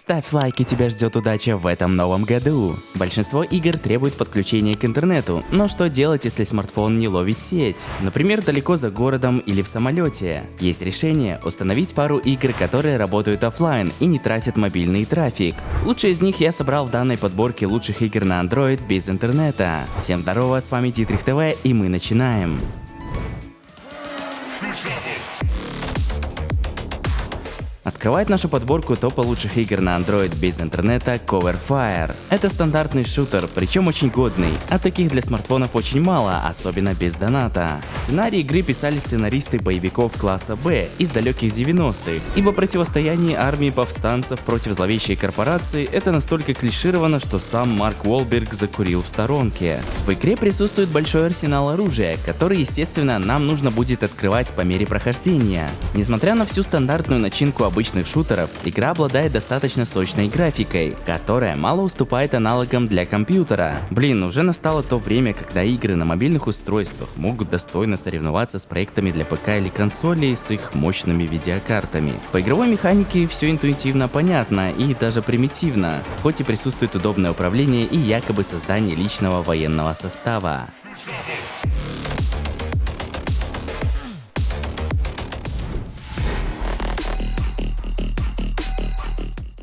Ставь лайк, и тебя ждет удача в этом новом году. Большинство игр требует подключения к интернету, но что делать, если смартфон не ловит сеть? Например, далеко за городом или в самолете. Есть решение установить пару игр, которые работают офлайн и не тратят мобильный трафик. Лучшие из них я собрал в данной подборке лучших игр на Android без интернета. Всем здорово, с вами Дитрих ТВ, и мы начинаем. Открывает нашу подборку топа лучших игр на Android без интернета Coverfire. Это стандартный шутер, причем очень годный, а таких для смартфонов очень мало, особенно без доната. Сценарий игры писали сценаристы боевиков класса Б из далеких 90-х, ибо противостояние армии повстанцев против зловещей корпорации это настолько клишировано, что сам Марк Уолберг закурил в сторонке. В игре присутствует большой арсенал оружия, который, естественно, нам нужно будет открывать по мере прохождения. Несмотря на всю стандартную начинку обычных шутеров, игра обладает достаточно сочной графикой, которая мало уступает аналогам для компьютера. Блин, уже настало то время, когда игры на мобильных устройствах могут достойно соревноваться с проектами для ПК или консолей с их мощными видеокартами. По игровой механике все интуитивно понятно и даже примитивно, хоть и присутствует удобное управление и якобы создание личного военного состава.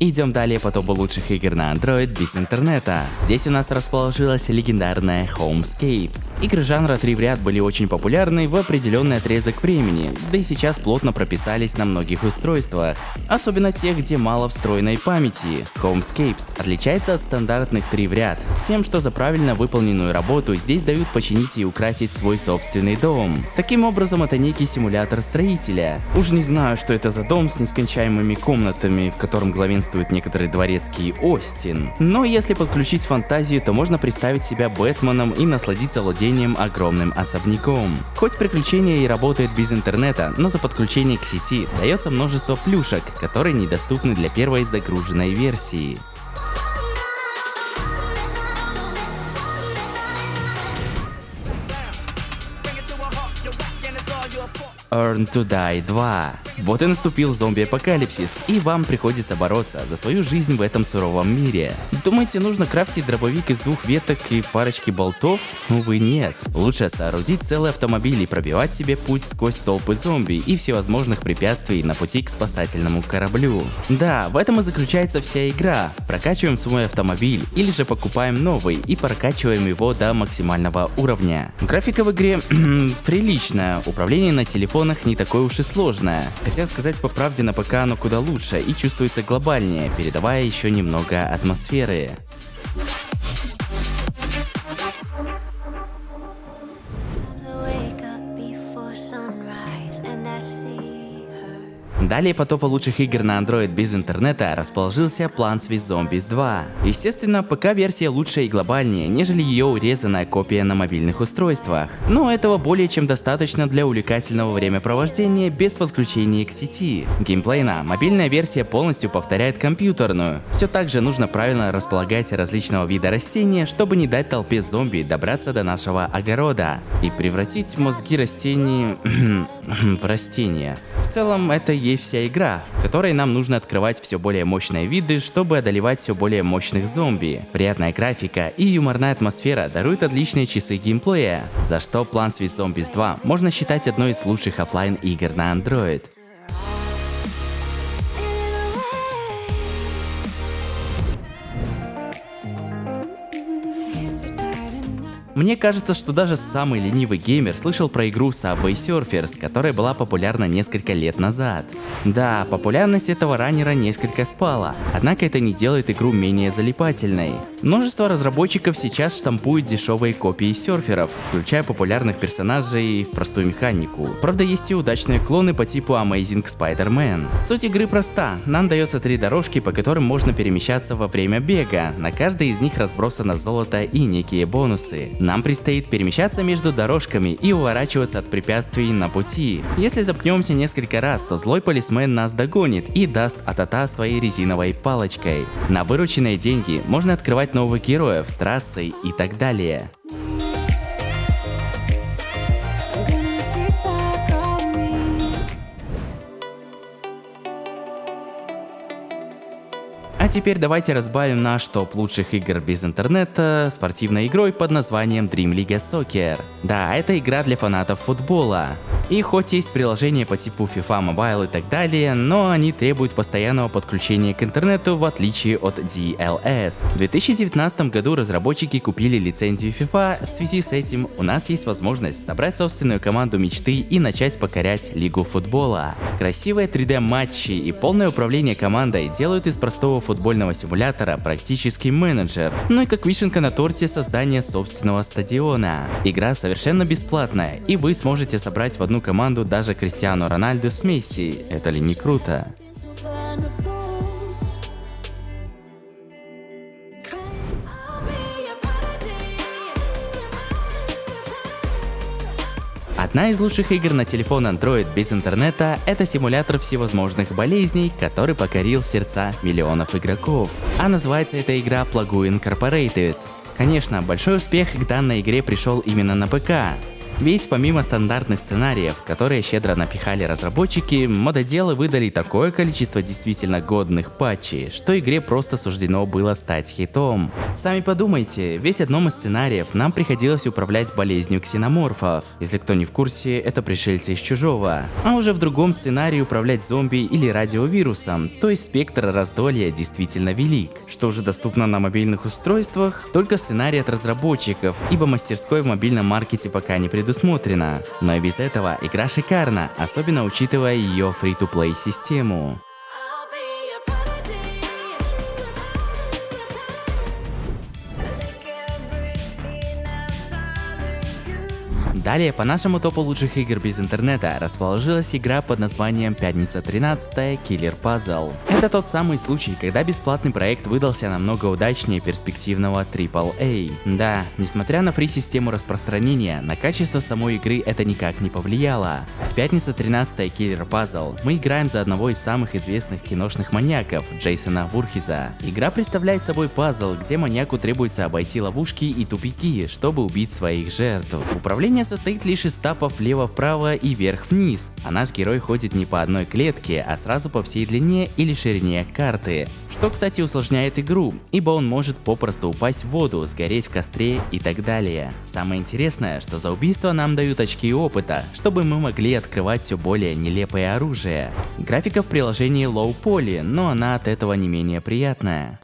Идем далее по топу лучших игр на Android без интернета. Здесь у нас расположилась легендарная Homescapes. Игры жанра 3 в ряд были очень популярны в определенный отрезок времени, да и сейчас плотно прописались на многих устройствах, особенно тех, где мало встроенной памяти. Homescapes отличается от стандартных 3 в ряд тем, что за правильно выполненную работу здесь дают починить и украсить свой собственный дом. Таким образом, это некий симулятор строителя. Уж не знаю, что это за дом с нескончаемыми комнатами, в котором главенствует некоторый дворецкий Остин. Но если подключить фантазию, то можно представить себя Бэтменом и насладиться владением огромным особняком. Хоть приключение и работает без интернета, но за подключение к сети дается множество плюшек, которые недоступны для первой загруженной версии. Earn to Die 2. Вот и наступил зомби-апокалипсис, и вам приходится бороться за свою жизнь в этом суровом мире. Думаете, нужно крафтить дробовик из 2 веток и парочки болтов? Увы, нет. Лучше соорудить целый автомобиль и пробивать себе путь сквозь толпы зомби и всевозможных препятствий на пути к спасательному кораблю. Да, в этом и заключается вся игра. Прокачиваем свой автомобиль или же покупаем новый и прокачиваем его до максимального уровня. Графика в игре приличная, управление на телефонах не такое уж и сложное. Хотя сказать по правде, на ПК оно куда лучше и чувствуется глобальнее, передавая еще немного атмосферы. Далее по топу лучших игр на Android без интернета расположился Plants vs Zombies 2. Естественно, ПК-версия лучше и глобальнее, нежели ее урезанная копия на мобильных устройствах. Но этого более чем достаточно для увлекательного времяпровождения без подключения к сети. Геймплейно мобильная версия полностью повторяет компьютерную. Все так же нужно правильно располагать различного вида растения, чтобы не дать толпе зомби добраться до нашего огорода и превратить мозги растений в растения. В целом, это и есть вся игра, в которой нам нужно открывать все более мощные виды, чтобы одолевать все более мощных зомби. Приятная графика и юморная атмосфера даруют отличные часы геймплея, за что Plants vs Zombies 2 можно считать одной из лучших офлайн игр на Android. Мне кажется, что даже самый ленивый геймер слышал про игру Subway Surfers, которая была популярна несколько лет назад. Да, популярность этого раннера несколько спала, однако это не делает игру менее залипательной. Множество разработчиков сейчас штампуют дешевые копии серферов, включая популярных персонажей в простую механику. Правда, есть и удачные клоны по типу Amazing Spider-Man. Суть игры проста. Нам дается 3 дорожки, по которым можно перемещаться во время бега. На каждой из них разбросано золото и некие бонусы. Нам предстоит перемещаться между дорожками и уворачиваться от препятствий на пути. Если запнемся несколько раз, то злой полисмен нас догонит и даст атата своей резиновой палочкой. На вырученные деньги можно открывать новых героев, трассы и так далее. теперь давайте разбавим наш топ лучших игр без интернета спортивной игрой под названием Dream League Soccer. Да, это игра для фанатов футбола. И хоть есть приложения по типу FIFA Mobile и так далее, но они требуют постоянного подключения к интернету в отличие от DLS. В 2019 году разработчики купили лицензию FIFA, в связи с этим у нас есть возможность собрать собственную команду мечты и начать покорять лигу футбола. Красивые 3D матчи и полное управление командой делают из простого футбольного симулятора практически менеджер. Ну и как вишенка на торте создание собственного стадиона. Игра совершенно бесплатная, и вы сможете собрать в одну команду даже Криштиану Рональду с Месси. Это ли не круто? Одна из лучших игр на телефон Android без интернета – это симулятор всевозможных болезней, который покорил сердца миллионов игроков. А называется эта игра Plague Incorporated. Конечно, большой успех к данной игре пришел именно на ПК. Ведь помимо стандартных сценариев, которые щедро напихали разработчики, мододелы выдали такое количество действительно годных патчей, что игре просто суждено было стать хитом. Сами подумайте, ведь одном из сценариев нам приходилось управлять болезнью ксеноморфов. Если кто не в курсе, это пришельцы из чужого. А уже в другом сценарии управлять зомби или радиовирусом, то есть спектр раздолья действительно велик. Что уже доступно на мобильных устройствах, только сценарий от разработчиков, ибо мастерской в мобильном маркете пока не предусмотрено. Но и без этого игра шикарна, особенно учитывая ее free-to-play систему. Далее по нашему топу лучших игр без интернета расположилась игра под названием Пятница 13 Killer Puzzle. Это тот самый случай, когда бесплатный проект выдался намного удачнее перспективного AAA. Да, несмотря на фри-систему распространения, на качество самой игры это никак не повлияло. В Пятница 13 Killer Puzzle мы играем за одного из самых известных киношных маньяков, Джейсона Вурхиза. Игра представляет собой пазл, где маньяку требуется обойти ловушки и тупики, чтобы убить своих жертв. Управление состоит лишь из тапов влево-вправо и вверх-вниз, а наш герой ходит не по одной клетке, а сразу по всей длине или ширине карты. Что, кстати, усложняет игру, ибо он может попросту упасть в воду, сгореть в костре и так далее. Самое интересное, что за убийство нам дают очки опыта, чтобы мы могли открывать все более нелепое оружие. Графика в приложении low poly, но она от этого не менее приятная.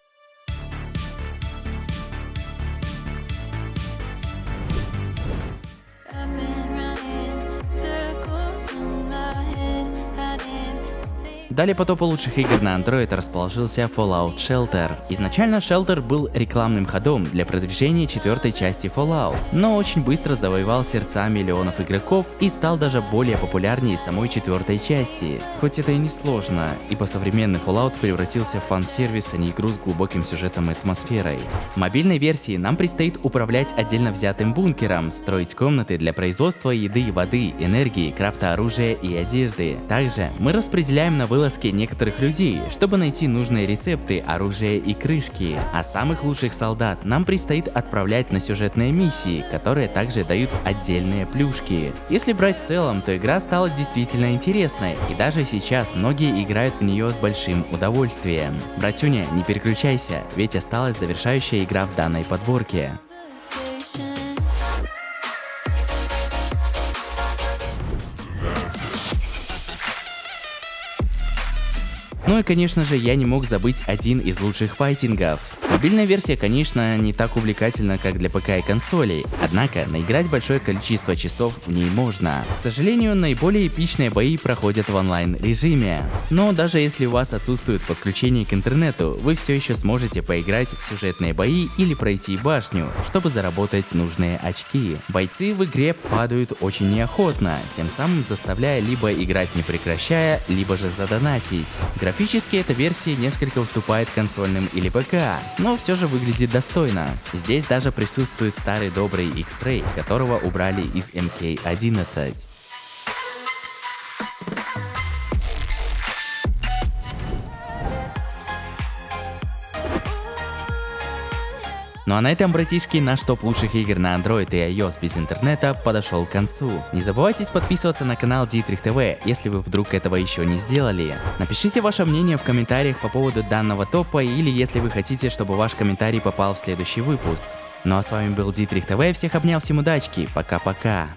Далее по топу лучших игр на Android расположился Fallout Shelter. Изначально Shelter был рекламным ходом для продвижения четвертой части Fallout, но очень быстро завоевал сердца миллионов игроков и стал даже более популярнее самой четвертой части. Хоть это и не сложно, ибо современный Fallout превратился в фан-сервис, а не игру с глубоким сюжетом и атмосферой. В мобильной версии нам предстоит управлять отдельно взятым бункером, строить комнаты для производства еды, воды, энергии, крафта оружия и одежды. Также мы распределяем на вылазки некоторых людей, чтобы найти нужные рецепты, оружие и крышки. А самых лучших солдат нам предстоит отправлять на сюжетные миссии, которые также дают отдельные плюшки. Если брать в целом, то игра стала действительно интересной, и даже сейчас многие играют в нее с большим удовольствием. Братюня, не переключайся, ведь осталась завершающая игра в данной подборке. Ну и конечно же я не мог забыть один из лучших файтингов. Мобильная версия, конечно, не так увлекательна, как для ПК и консолей, однако наиграть большое количество часов в ней можно. К сожалению, наиболее эпичные бои проходят в онлайн режиме. Но даже если у вас отсутствует подключение к интернету, вы все еще сможете поиграть в сюжетные бои или пройти башню, чтобы заработать нужные очки. Бойцы в игре падают очень неохотно, тем самым заставляя либо играть не прекращая, либо же задонатить. Графически эта версия несколько уступает консольным или ПК, но все же выглядит достойно. Здесь даже присутствует старый добрый X-Ray, которого убрали из MK11. Ну а на этом, братишки, наш топ лучших игр на Android и iOS без интернета подошел к концу. Не забывайте подписываться на канал Dietrich TV, если вы вдруг этого еще не сделали. Напишите ваше мнение в комментариях по поводу данного топа, или если вы хотите, чтобы ваш комментарий попал в следующий выпуск. Ну а с вами был Dietrich TV, всех обнял, всем удачки, пока-пока.